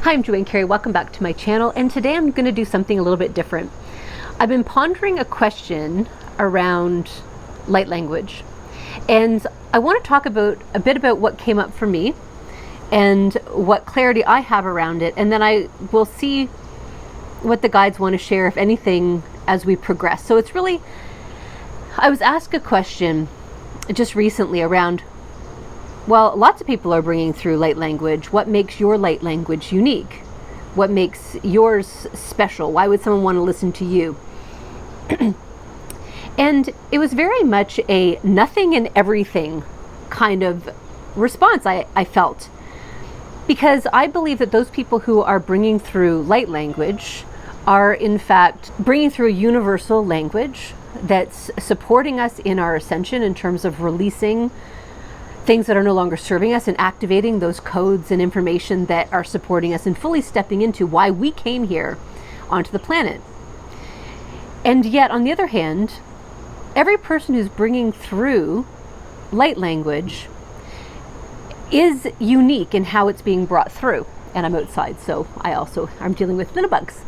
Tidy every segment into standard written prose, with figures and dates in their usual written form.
Hi, I'm Joanne Carey. Welcome back to my channel, and today I'm going to do something a little bit different. I've been pondering a question around light language, and I want to talk a bit about what came up for me and what clarity I have around it, and then I will see what the guides want to share, if anything, as we progress. So it's really, I was asked a question just recently around, well, lots of people are bringing through light language. What makes your light language unique? What makes yours special? Why would someone want to listen to you? And it was very much a nothing and everything kind of response I felt. Because I believe that those people who are bringing through light language are in fact bringing through a universal language that's supporting us in our ascension in terms of releasing things that are no longer serving us and activating those codes and information that are supporting us and fully stepping into why we came here onto the planet. And yet, on the other hand, every person who's bringing through light language is unique in how it's being brought through. And I'm outside, so I'm dealing with bugs.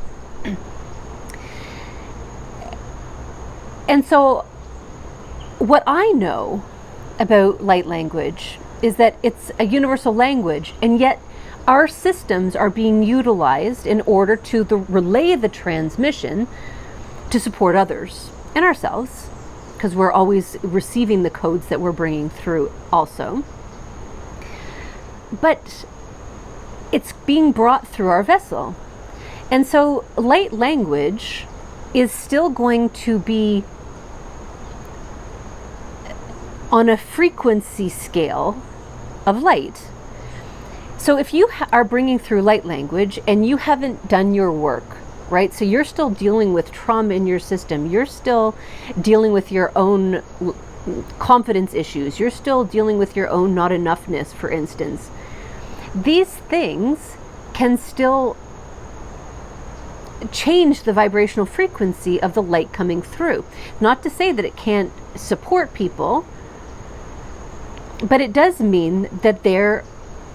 And so what I know about light language is that it's a universal language, and yet our systems are being utilized in order to relay the transmission to support others and ourselves, because we're always receiving the codes that we're bringing through also. But it's being brought through our vessel. And so light language is still going to be on a frequency scale of light. So if you are bringing through light language and you haven't done your work, right? So you're still dealing with trauma in your system. You're still dealing with your own confidence issues. You're still dealing with your own not enoughness, for instance. These things can still change the vibrational frequency of the light coming through. Not to say that it can't support people, but it does mean that there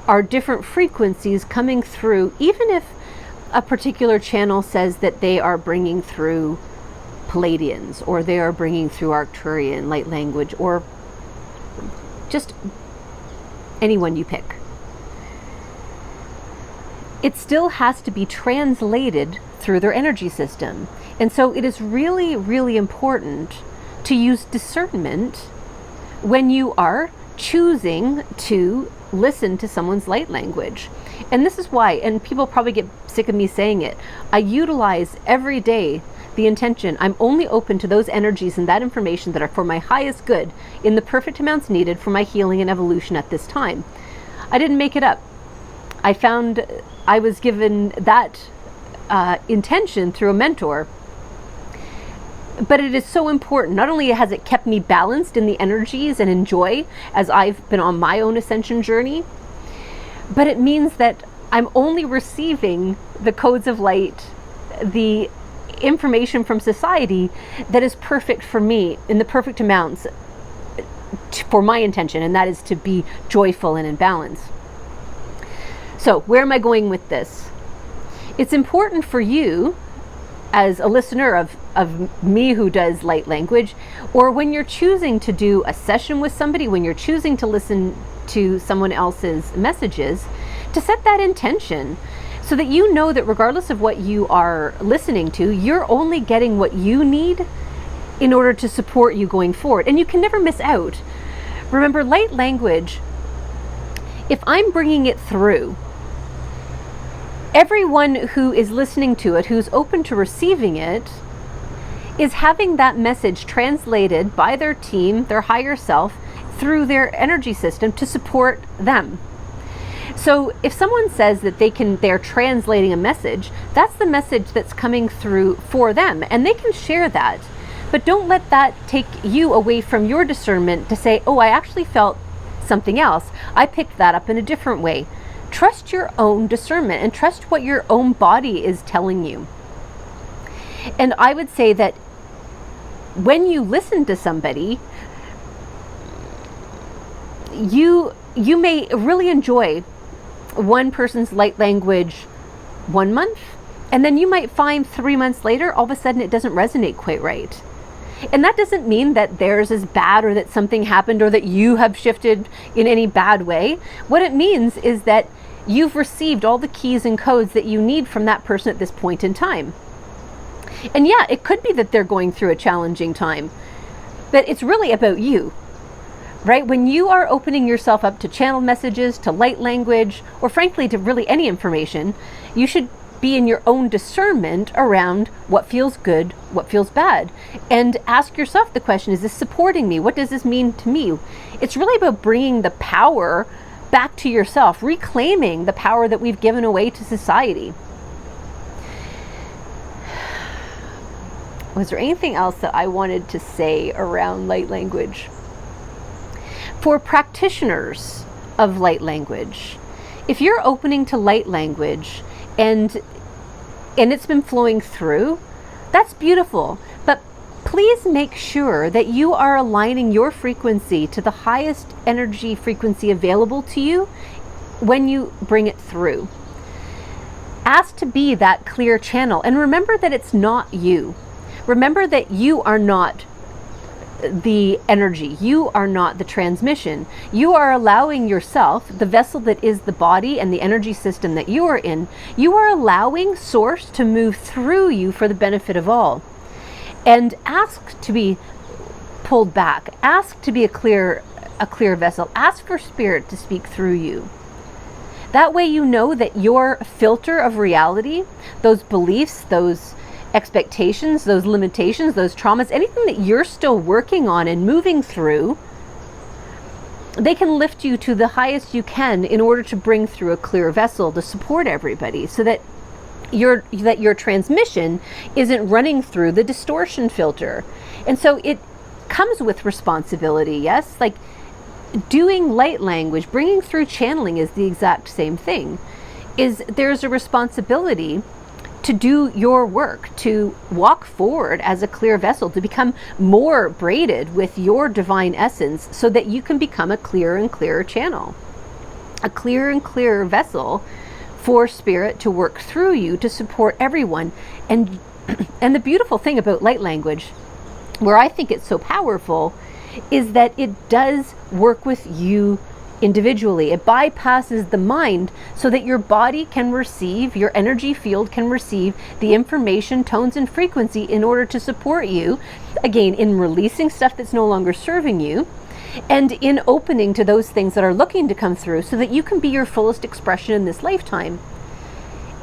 are different frequencies coming through, even if a particular channel says that they are bringing through Palladians, or they are bringing through Arcturian light language, or just anyone you pick. It still has to be translated through their energy system. And so it is really, really important to use discernment when you are choosing to listen to someone's light language. And this is why, and people probably get sick of me saying it, I utilize every day the intention, I'm only open to those energies and that information that are for my highest good in the perfect amounts needed for my healing and evolution at this time. I didn't make it up. I found I was given that intention through a mentor. But it is so important. Not only has it kept me balanced in the energies and in joy as I've been on my own ascension journey, but it means that I'm only receiving the codes of light, the information from society that is perfect for me in the perfect amounts for my intention, and that is to be joyful and in balance. So where am I going with this? It's important for you as a listener of me who does light language, or when you're choosing to do a session with somebody, when you're choosing to listen to someone else's messages, to set that intention so that you know that regardless of what you are listening to, you're only getting what you need in order to support you going forward. And you can never miss out. Remember, light language, if I'm bringing it through, everyone who is listening to it, who's open to receiving it, is having that message translated by their team, their higher self, through their energy system to support them. So if someone says that they're translating a message, that's the message that's coming through for them, and they can share that. But don't let that take you away from your discernment to say, oh, I actually felt something else. I picked that up in a different way. Trust your own discernment and trust what your own body is telling you. And I would say that when you listen to somebody, you may really enjoy one person's light language 1 month, and then you might find 3 months later, all of a sudden it doesn't resonate quite right. And that doesn't mean that theirs is bad or that something happened or that you have shifted in any bad way. What it means is that you've received all the keys and codes that you need from that person at this point in time. And yeah, it could be that they're going through a challenging time, but it's really about you, right? When you are opening yourself up to channel messages, to light language, or frankly, to really any information, you should be in your own discernment around what feels good, what feels bad. And ask yourself the question, is this supporting me? What does this mean to me? It's really about bringing the power back to yourself, reclaiming the power that we've given away to society. Was there anything else that I wanted to say around light language? For practitioners of light language, if you're opening to light language and it's been flowing through, that's beautiful. But please make sure that you are aligning your frequency to the highest energy frequency available to you when you bring it through. Ask to be that clear channel, and remember that it's not you. Remember that you are not the energy. You are not the transmission. You are allowing yourself, the vessel that is the body and the energy system that you are in, you are allowing source to move through you for the benefit of all. And ask to be pulled back. Ask to be a clear vessel. Ask for spirit to speak through you. That way you know that your filter of reality, those beliefs, those expectations, those limitations, those traumas, anything that you're still working on and moving through, they can lift you to the highest you can in order to bring through a clear vessel to support everybody, so that your transmission isn't running through the distortion filter. And so it comes with responsibility, yes? Like doing light language, bringing through channeling is the exact same thing. There's a responsibility to do your work, to walk forward as a clear vessel, to become more braided with your divine essence so that you can become a clearer and clearer channel, a clearer and clearer vessel for spirit to work through you to support everyone. And the beautiful thing about light language, where I think it's so powerful, is that it does work with you individually. It bypasses the mind so that your body can receive, your energy field can receive the information, tones, and frequency in order to support you, again, in releasing stuff that's no longer serving you, and in opening to those things that are looking to come through so that you can be your fullest expression in this lifetime.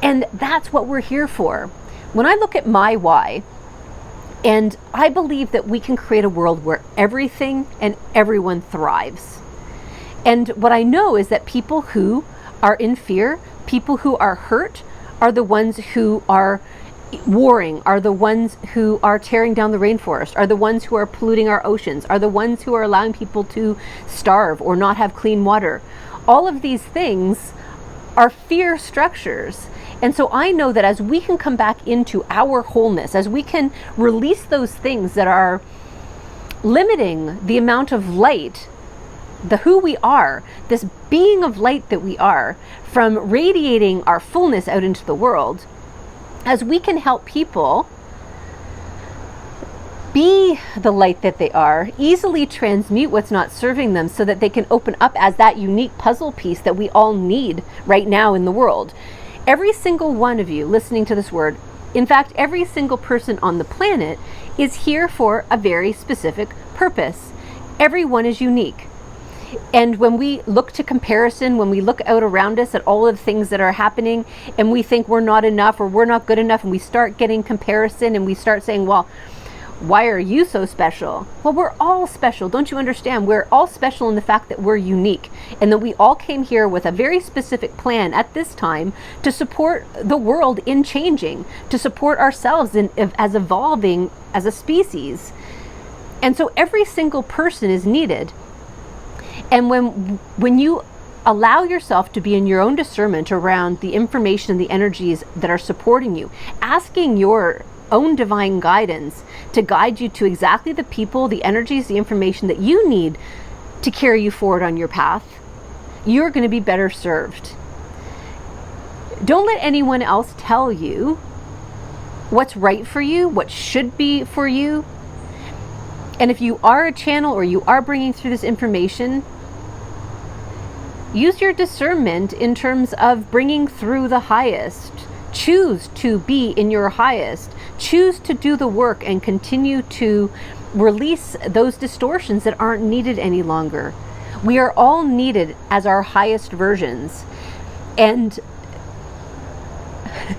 And that's what we're here for. When I look at my why, and I believe that we can create a world where everything and everyone thrives. And what I know is that people who are in fear, people who are hurt, are the ones who are warring, are the ones who are tearing down the rainforest, are the ones who are polluting our oceans, are the ones who are allowing people to starve or not have clean water. All of these things are fear structures. And so I know that as we can come back into our wholeness, as we can release those things that are limiting the amount of light, the who we are, this being of light that we are, from radiating our fullness out into the world, as we can help people be the light that they are, easily transmute what's not serving them so that they can open up as that unique puzzle piece that we all need right now in the world. Every single one of you listening to this word, in fact, every single person on the planet is here for a very specific purpose. Everyone is unique. And when we look to comparison, when we look out around us at all of the things that are happening and we think we're not enough or we're not good enough, and we start getting comparison and we start saying, well, why are you so special? Well, we're all special. Don't you understand? We're all special in the fact that we're unique and that we all came here with a very specific plan at this time to support the world in changing, to support ourselves as evolving as a species. And so every single person is needed. And when you allow yourself to be in your own discernment around the information, the energies that are supporting you, asking your own divine guidance to guide you to exactly the people, the energies, the information that you need to carry you forward on your path, you're going to be better served. Don't let anyone else tell you what's right for you, what should be for you. And if you are a channel or you are bringing through this information, use your discernment in terms of bringing through the highest. Choose to be in your highest. Choose to do the work and continue to release those distortions that aren't needed any longer. We are all needed as our highest versions. And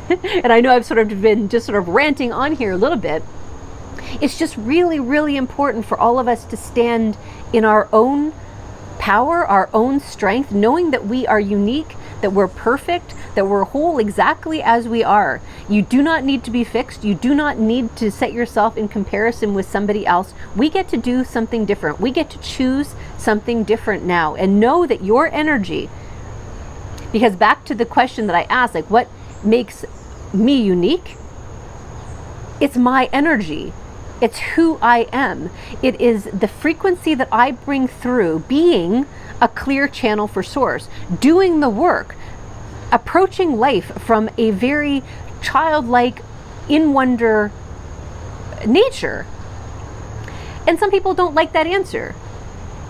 and I know I've sort of been just sort of ranting on here a little bit. It's just really, really important for all of us to stand in our own power, our own strength, knowing that we are unique, that we're perfect, that we're whole exactly as we are. You do not need to be fixed. You do not need to set yourself in comparison with somebody else. We get to do something different. We get to choose something different now, and know that your energy, because back to the question that I asked, like, what makes me unique? It's my energy. It's who I am. It is the frequency that I bring through, being a clear channel for source, doing the work, approaching life from a very childlike, in wonder nature. And some people don't like that answer.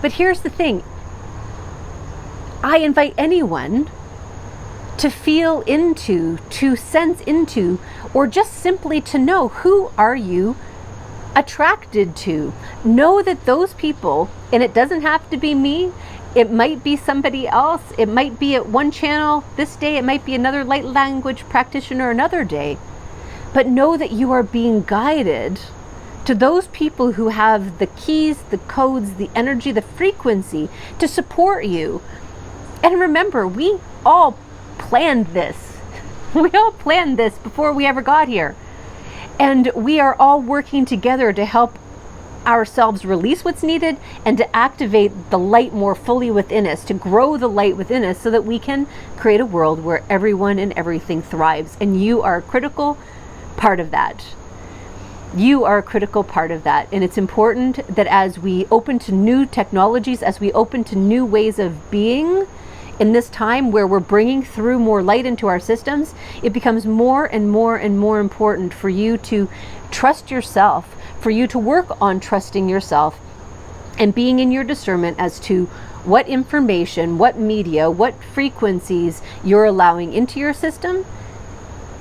But here's the thing. I invite anyone to feel into, to sense into, or just simply to know, who are you attracted to? Know that those people, and it doesn't have to be me, it might be somebody else, it might be at one channel this day, it might be another light language practitioner another day, but know that you are being guided to those people who have the keys, the codes, the energy, the frequency to support you. And remember, we all planned this. We all planned this before we ever got here. And we are all working together to help ourselves release what's needed and to activate the light more fully within us, to grow the light within us so that we can create a world where everyone and everything thrives. And you are a critical part of that. You are a critical part of that. And it's important that as we open to new technologies, as we open to new ways of being, in this time where we're bringing through more light into our systems, it becomes more and more and more important for you to trust yourself, for you to work on trusting yourself and being in your discernment as to what information, what media, what frequencies you're allowing into your system.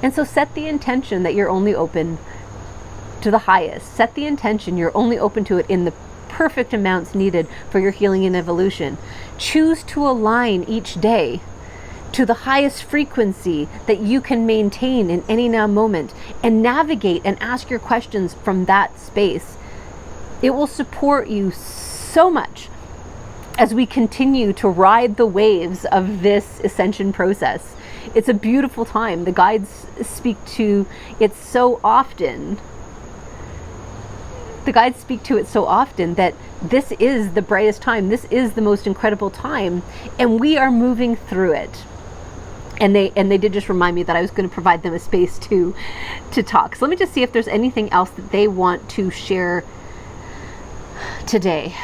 And so set the intention that you're only open to the highest. Set the intention you're only open to it in the perfect amounts needed for your healing and evolution. Choose to align each day to the highest frequency that you can maintain in any now moment, and navigate and ask your questions from that space. It will support you so much as we continue to ride the waves of this ascension process. It's a beautiful time. The guides speak to it so often. The guides speak to it so often that this is the brightest time. This is the most incredible time, and we are moving through it. And they did just remind me that I was going to provide them a space to talk. So let me just see if there's anything else that they want to share today.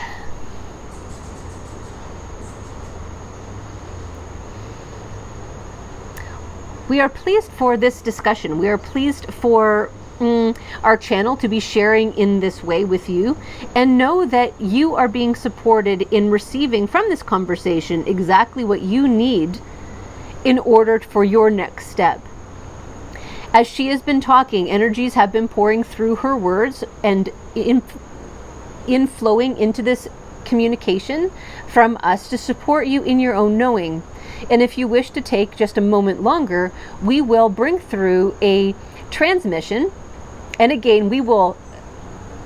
We are pleased for this discussion. We are pleased for our channel to be sharing in this way with you, and know that you are being supported in receiving from this conversation exactly what you need in order for your next step. As she has been talking, energies have been pouring through her words and inflowing into this communication from us to support you in your own knowing. And if you wish to take just a moment longer, we will bring through a transmission. And again, we will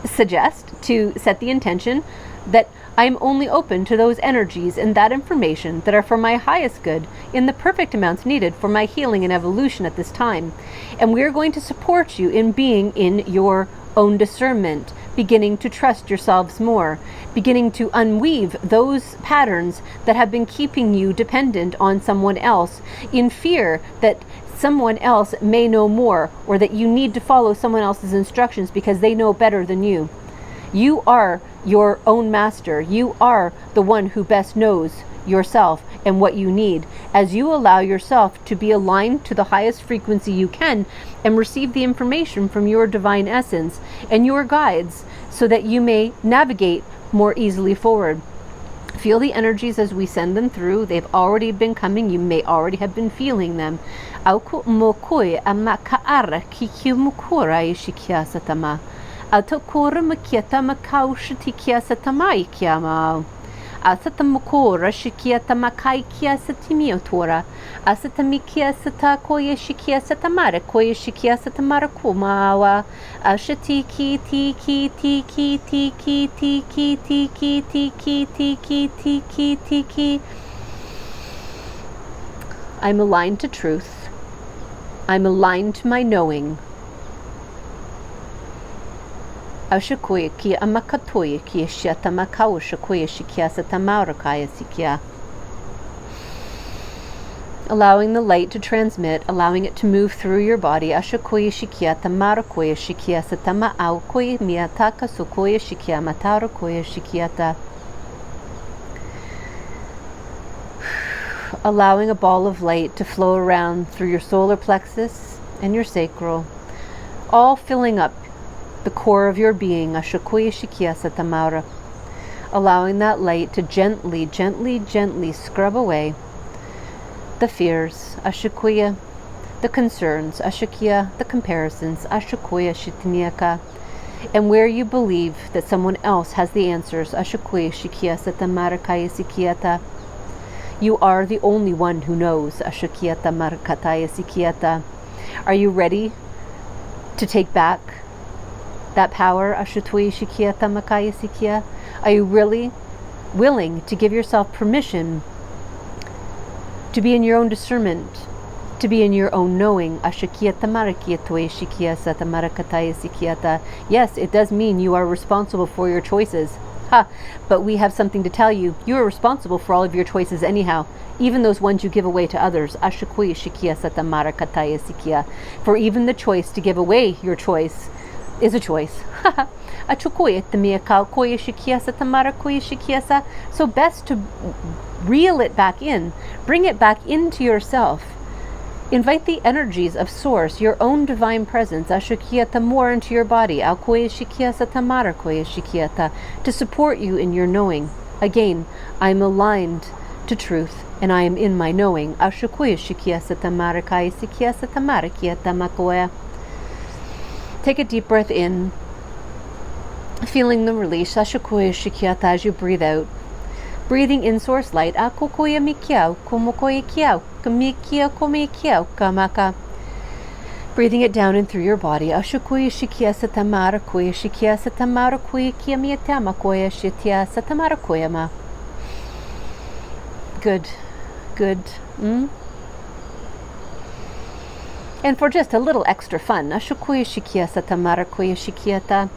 suggest to set the intention that I'm only open to those energies and that information that are for my highest good in the perfect amounts needed for my healing and evolution at this time. And we're going to support you in being in your own discernment, beginning to trust yourselves more, beginning to unweave those patterns that have been keeping you dependent on someone else, in fear that someone else may know more, or that you need to follow someone else's instructions because they know better than you. You are your own master. You are the one who best knows yourself. and what you need, as you allow yourself to be aligned to the highest frequency you can and receive the information from your divine essence and your guides so that you may navigate more easily forward. Feel the energies as we send them through. They've already been coming. You may already have been feeling them. Auku mokoi amakaara kikimukura ishikiasatama. Atokura makieta makaushitikia satamai kiamao. Asatamukura shikiata makai kia satimiotora. Asatamikia satakoya shikia satamara koya shikia satamara kumawa. Ashatiki tiki tiki tiki tiki tiki tiki tiki tiki tiki. I'm aligned to truth. I'm aligned to my knowing. Ashakoya kia amakatoya kia shiatamakao shakoya shikia satamarakaya sikia. Allowing the light to transmit, allowing it to move through your body. Ashakoya shikia tamarakoya shikia satama aukoya miataka sokoya shikia matarakoya shikiata. Allowing a ball of light to flow around through your solar plexus and your sacral, all filling up the core of your being. Ashakoya shikia satamara. Allowing that light to gently, gently, gently scrub away the fears, ashakoya, the concerns, ashakia, the comparisons, ashakoya shitiniaka, and where you believe that someone else has the answers, ashakoya shikia satamarakaya sikiata. You are the only one who knows, ashakiata marakataya sikiata. Are you ready to take back that power, ashatui shikiata makaya sikia? Are you really willing to give yourself permission to be in your own discernment, to be in your own knowing? Ashakiata marakiatoi shikia satamarakataya sikiata. Yes, it does mean you are responsible for your choices. But we have something to tell you. You are responsible for all of your choices anyhow, even those ones you give away to others. Ashakui shikia satamarakataya sikia. For even the choice to give away your choice is a choice. So best to reel it back in, bring it back into yourself. Invite the energies of Source, your own divine presence, ashakiata, more into your body, to support you in your knowing. Again, I am aligned to truth, and I am in my knowing. Take a deep breath in, feeling the release, as you breathe out. Breathing in source light, akokoya mikiao, komokoya kiao, kamikia komikiao, kamaka. Breathing it down and through your body. Ashakoya shikia satamara koya shikia satamara koya kia miatama koya shitia satamara koyama. Good, good. And for just a little extra fun, ashakoya shikia satamara koya shikiata.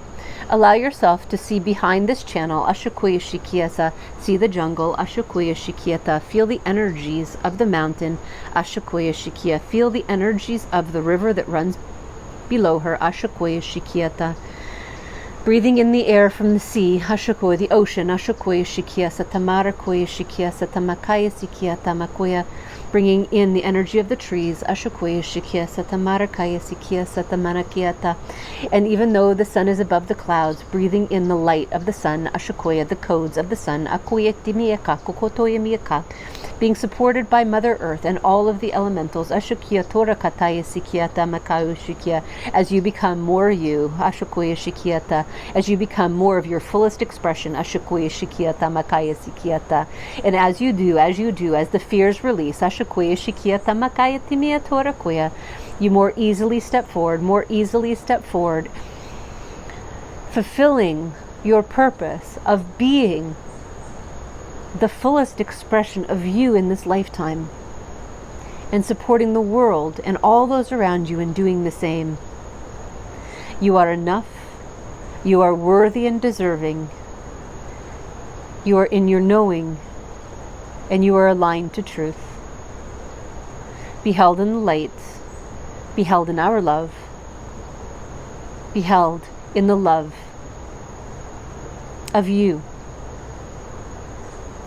Allow yourself to see behind this channel, ashakoya shikiasa, see the jungle, ashakoya shikiata, feel the energies of the mountain, ashakoya shikia, feel the energies of the river that runs below her, ashakoya shikiata. Breathing in the air from the sea, ashakoya, the ocean, ashakoya shikiasa, tamarakoya shikiasa, tamakaya sikiata makoya. Bringing in the energy of the trees, ashakoya shikiasa, tamarakaya sikiasa, tamanakiata. And even though the sun is above the clouds, breathing in the light of the sun, ashakoya, the codes of the sun, akoya timiaka, kokotoya miaka. Being supported by Mother Earth and all of the elementals, ashakia torakataya sikiata makau shikia, as you become more you, ashakoya shikiata, as you become more of your fullest expression, ashakoya shikiata makaya sikiata. And as you do, as the fears release, ashakoya shikiata makaya timia torakoya, you more easily step forward, fulfilling your purpose of being the fullest expression of you in this lifetime, and supporting the world and all those around you in doing the same. You are enough. You are worthy and deserving. You are in your knowing, and you are aligned to truth. Be held in the light, be held in our love, be held in the love of you,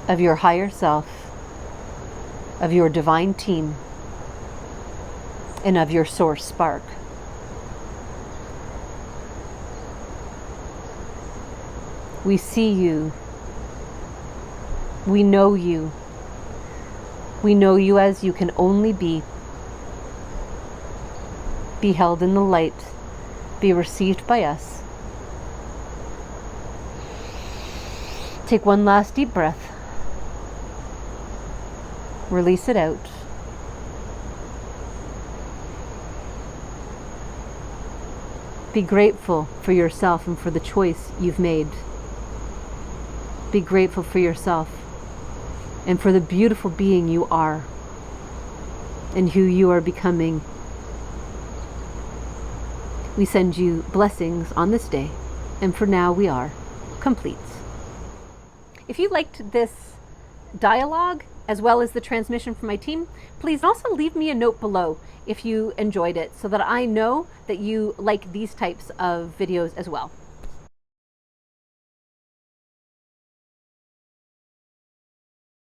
of your higher self, of your divine team and of your source spark. We see you. We know you. We know you as you can only be. Be held in the light. Be received by us. Take one last deep breath. Release it out. Be grateful for yourself and for the choice you've made. Be grateful for yourself and for the beautiful being you are and who you are becoming. We send you blessings on this day, and for now we are complete. If you liked this dialogue as well as the transmission from my team, please also leave me a note below if you enjoyed it so that I know that you like these types of videos as well.